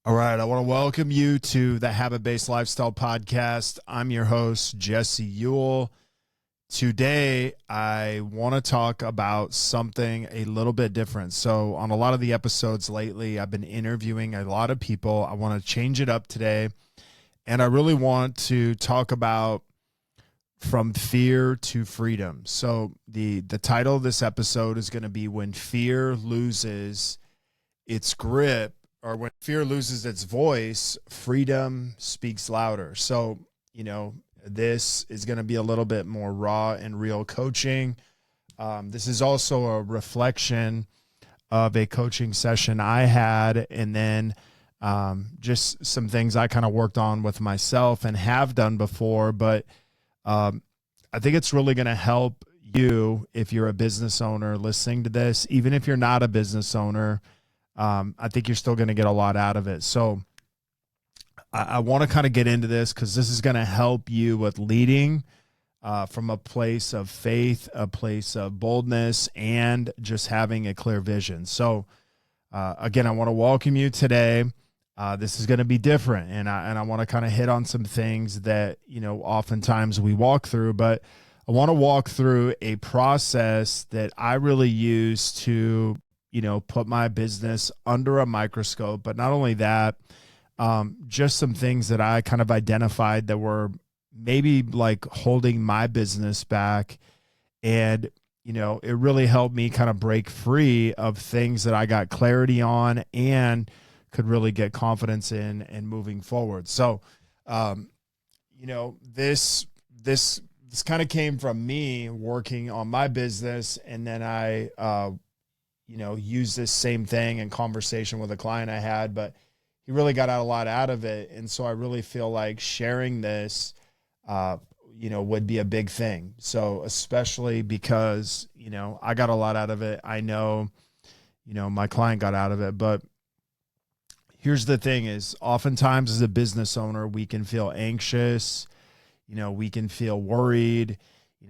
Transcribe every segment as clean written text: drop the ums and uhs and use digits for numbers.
All right, I want to welcome you to the Habit Based Lifestyle Podcast. I'm your host, Jesse Ewell. Today, I want to talk about something a little bit different. So, on a lot of the episodes lately, I've been interviewing a lot of people. I want to change it up today, and I really want to talk about from fear to freedom. So, the title of this episode is going to be When Fear Loses Its Grip, or when fear loses its voice, freedom speaks louder. So, this is going to be a little bit more raw and real coaching. This is also a reflection of a coaching session I had, and then just some things I kind of worked on with myself and have done before. But I think it's really going to help you if you're a business owner listening to this. Even if you're not a business owner, I think you're still going to get a lot out of it. So I want to kind of get into this because this is going to help you with leading from a place of faith, a place of boldness, and just having a clear vision. So again, I want to welcome you today. This is going to be different, and I want to kind of hit on some things that, oftentimes we walk through, but I want to walk through a process that I really use to put my business under a microscope. But not only that, just some things that I kind of identified that were maybe like holding my business back. And, it really helped me kind of break free of things that I got clarity on and could really get confidence in and moving forward. So, this kind of came from me working on my business. And then I, use this same thing in conversation with a client I had, but he really got a lot out of it. And so I really feel like sharing this, would be a big thing. So especially because, I got a lot out of it. I know, my client got out of it, but here's the thing is oftentimes as a business owner, we can feel anxious, we can feel worried.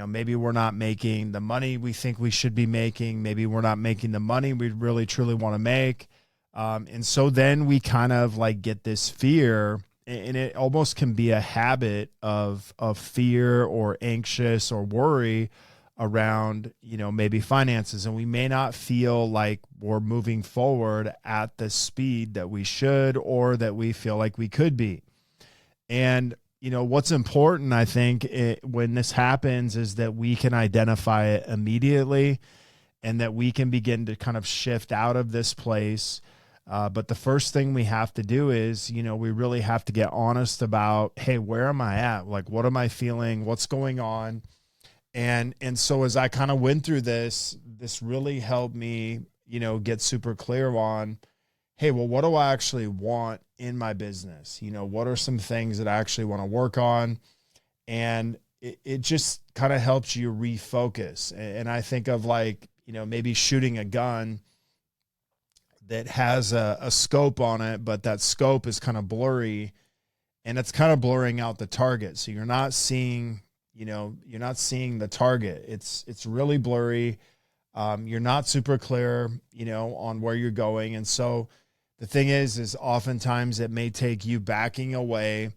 Maybe we're not making the money we think we should be making. Maybe we're not making the money we really, truly want to make. And so then we kind of like get this fear, and it almost can be a habit of fear or anxious or worry around, maybe finances. And we may not feel like we're moving forward at the speed that we should or that we feel like we could be. And what's important, I think, when this happens is that we can identify it immediately and that we can begin to kind of shift out of this place. But the first thing we have to do is, we really have to get honest about, hey, where am I at? Like, what am I feeling? What's going on? And so as I kind of went through this really helped me, get super clear on, hey, well, what do I actually want in my business? What are some things that I actually want to work on? And it just kind of helps you refocus. And I think of like, maybe shooting a gun that has a scope on it, but that scope is kind of blurry and it's kind of blurring out the target. So you're not seeing the target. It's really blurry. You're not super clear, on where you're going. And so the thing is oftentimes it may take you backing away,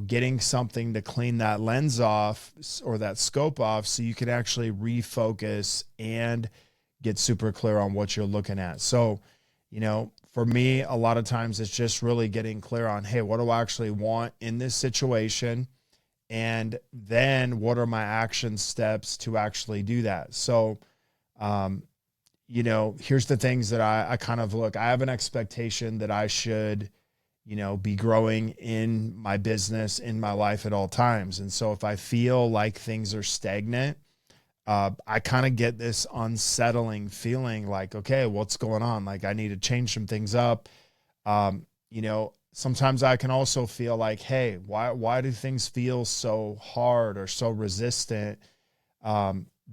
getting something to clean that lens off or that scope off so you can actually refocus and get super clear on what you're looking at. So, for me, a lot of times it's just really getting clear on, hey, what do I actually want in this situation? And then what are my action steps to actually do that? So, here's the things that I kind of look. I have an expectation that I should, be growing in my business, in my life at all times. And so if I feel like things are stagnant, I kind of get this unsettling feeling like, okay, what's going on? Like I need to change some things up. Sometimes I can also feel like, hey, why do things feel so hard or so resistant?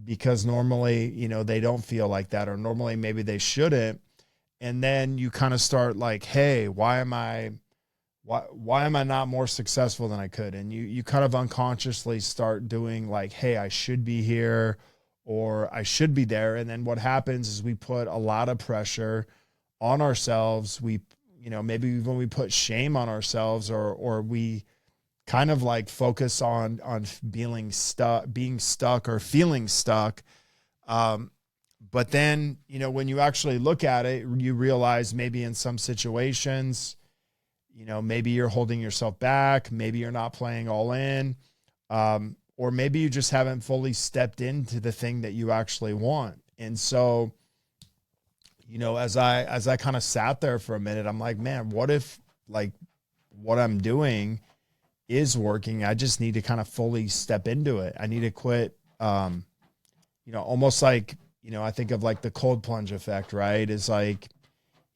Because normally, they don't feel like that, or normally maybe they shouldn't. And then you kind of start like, hey, why am I not more successful than I could? And you kind of unconsciously start doing like, hey, I should be here or I should be there. And then what happens is we put a lot of pressure on ourselves. We maybe when we put shame on ourselves, or we kind of like focus on being stuck or feeling stuck. But then, when you actually look at it, you realize maybe in some situations, maybe you're holding yourself back. Maybe you're not playing all in. Or maybe you just haven't fully stepped into the thing that you actually want. And so, as I kind of sat there for a minute, I'm like, man, what if like what I'm doing is working? I just need to kind of fully step into it. I need to quit, almost like, I think of like the cold plunge effect, right? It's like,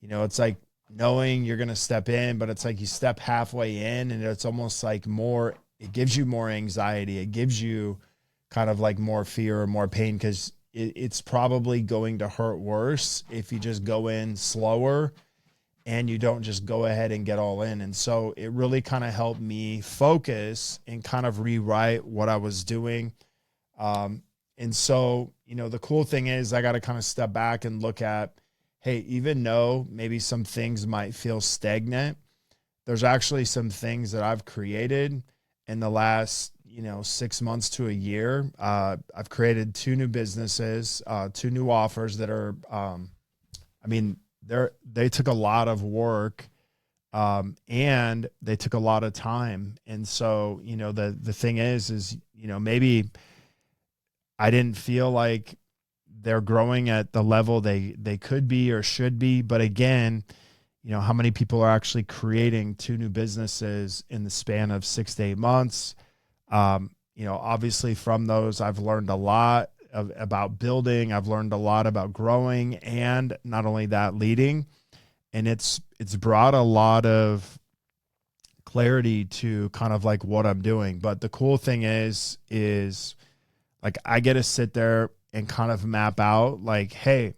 it's like knowing you're going to step in, but it's like you step halfway in and it's almost like it gives you more anxiety. It gives you kind of like more fear or more pain, because it's probably going to hurt worse if you just go in slower and you don't just go ahead and get all in. And so it really kind of helped me focus and kind of rewrite what I was doing. And so, the cool thing is I got to kind of step back and look at, hey, even though maybe some things might feel stagnant, there's actually some things that I've created in the last, 6 months to a year. I've created 2 new businesses, 2 new offers that are, they took a lot of work, and they took a lot of time. And so, the thing is, maybe I didn't feel like they're growing at the level they could be or should be. But again, how many people are actually creating 2 new businesses in the span of 6 to 8 months? Obviously from those, I've learned a lot about building. I've learned a lot about growing, and not only that, leading. And it's brought a lot of clarity to kind of like what I'm doing. But the cool thing is like, I get to sit there and kind of map out like, hey,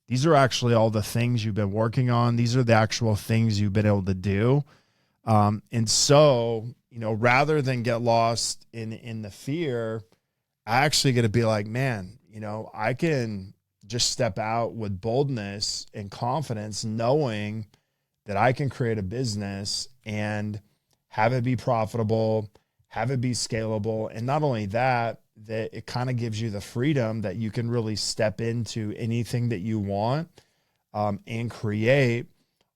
these are actually all the things you've been working on. These are the actual things you've been able to do. And so, rather than get lost in the fear, I actually get to be like, man, I can just step out with boldness and confidence, knowing that I can create a business and have it be profitable, have it be scalable. And not only that it kind of gives you the freedom that you can really step into anything that you want, and create.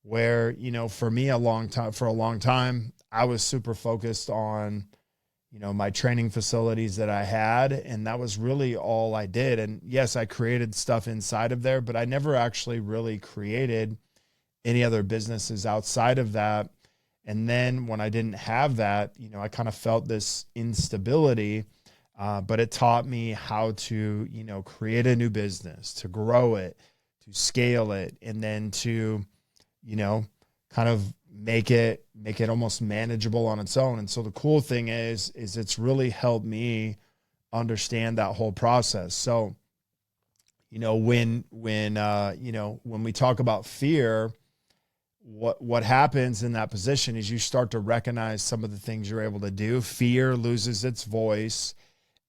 Where, for me, for a long time, I was super focused on, my training facilities that I had. And that was really all I did. And yes, I created stuff inside of there, but I never actually really created any other businesses outside of that. And then when I didn't have that, I kind of felt this instability. But it taught me how to, create a new business, to grow it, to scale it, and then to, kind of make it almost manageable on its own. And so the cool thing is it's really helped me understand that whole process. So, when we talk about fear, what happens in that position is you start to recognize some of the things you're able to do. Fear loses its voice.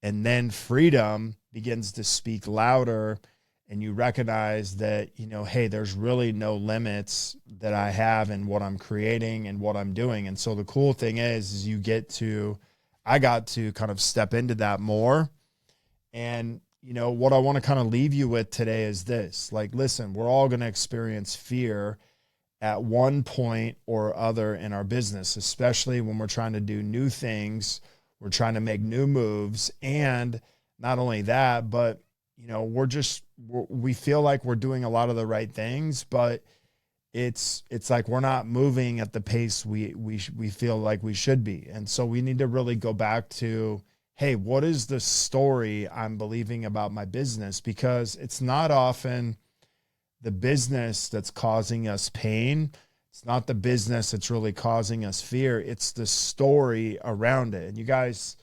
And then freedom begins to speak louder, and you recognize that, hey, there's really no limits that I have in what I'm creating and what I'm doing. And so the cool thing is I got to kind of step into that more. And, what I want to kind of leave you with today is this. Like, listen, we're all going to experience fear at one point or other in our business, especially when we're trying to do new things. We're trying to make new moves. And not only that, but, we feel like we're doing a lot of the right things, but it's like we're not moving at the pace we feel like we should be. And so we need to really go back to, hey, what is the story I'm believing about my business? Because it's not often the business that's causing us pain. It's not the business that's really causing us fear. It's the story around it. And you guys,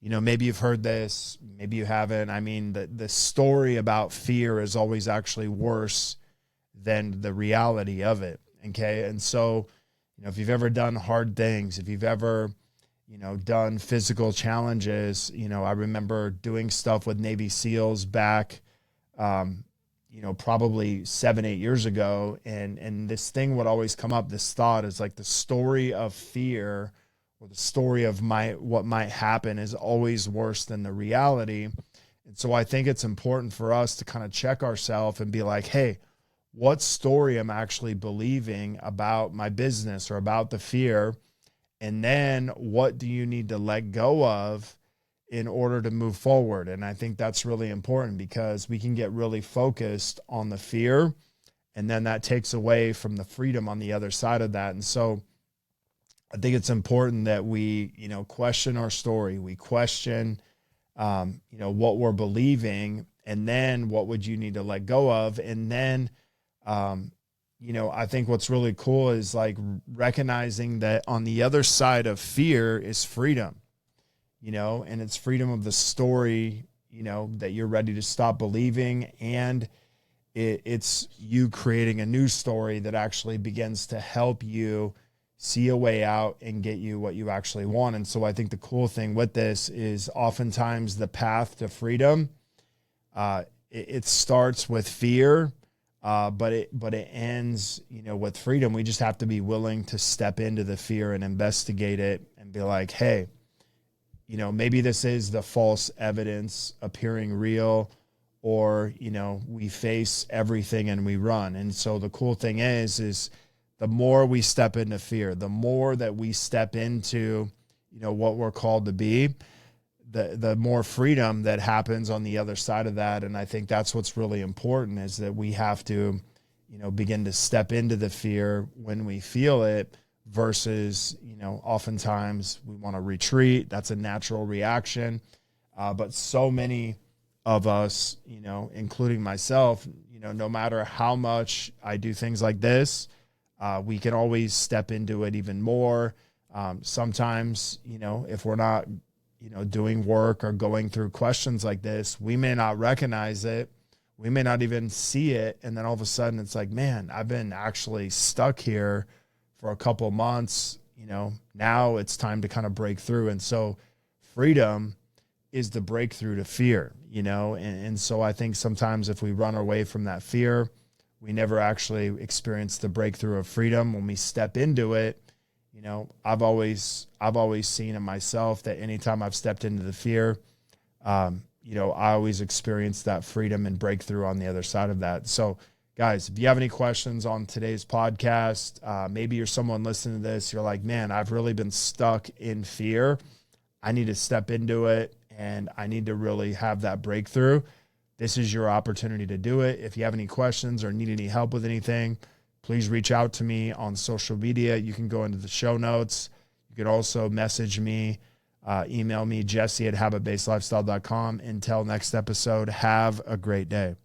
maybe you've heard this, maybe you haven't. I mean, the story about fear is always actually worse than the reality of it. Okay. And so, if you've ever done hard things, if you've ever, done physical challenges, I remember doing stuff with Navy SEALs back, probably 7, 8 years ago. And this thing would always come up, this thought is like the story of fear or the story of what might happen is always worse than the reality. And so I think it's important for us to kind of check ourselves and be like, hey, what story am I actually believing about my business or about the fear? And then what do you need to let go of in order to move forward? And I think that's really important because we can get really focused on the fear, and then that takes away from the freedom on the other side of that. And so I think it's important that we, question our story. We question, what we're believing, and then what would you need to let go of? And then, I think what's really cool is like recognizing that on the other side of fear is freedom, and it's freedom of the story, that you're ready to stop believing. And it's you creating a new story that actually begins to help you see a way out and get you what you actually want. And so I think the cool thing with this is oftentimes the path to freedom, it starts with fear, but it ends, with freedom. We just have to be willing to step into the fear and investigate it and be like, hey, maybe this is the false evidence appearing real, or, we face everything and we run. And so the cool thing is the more we step into fear, the more that we step into, what we're called to be, the more freedom that happens on the other side of that. And I think that's what's really important, is that we have to, begin to step into the fear when we feel it versus, oftentimes we want to retreat. That's a natural reaction. But so many of us, including myself, no matter how much I do things like this, we can always step into it even more. Sometimes, if we're not, doing work or going through questions like this, we may not recognize it. We may not even see it. And then all of a sudden it's like, man, I've been actually stuck here for a couple months. Now it's time to kind of break through. And so freedom is the breakthrough to fear, and so I think sometimes if we run away from that fear, we never actually experience the breakthrough of freedom. When we step into it, I've always seen in myself that anytime I've stepped into the fear, I always experience that freedom and breakthrough on the other side of that. So guys, if you have any questions on today's podcast, maybe you're someone listening to this, you're like, man, I've really been stuck in fear. I need to step into it and I need to really have that breakthrough. This is your opportunity to do it. If you have any questions or need any help with anything, please reach out to me on social media. You can go into the show notes. You can also message me, email me, Jesse@habitbasedlifestyle.com. Until next episode, have a great day.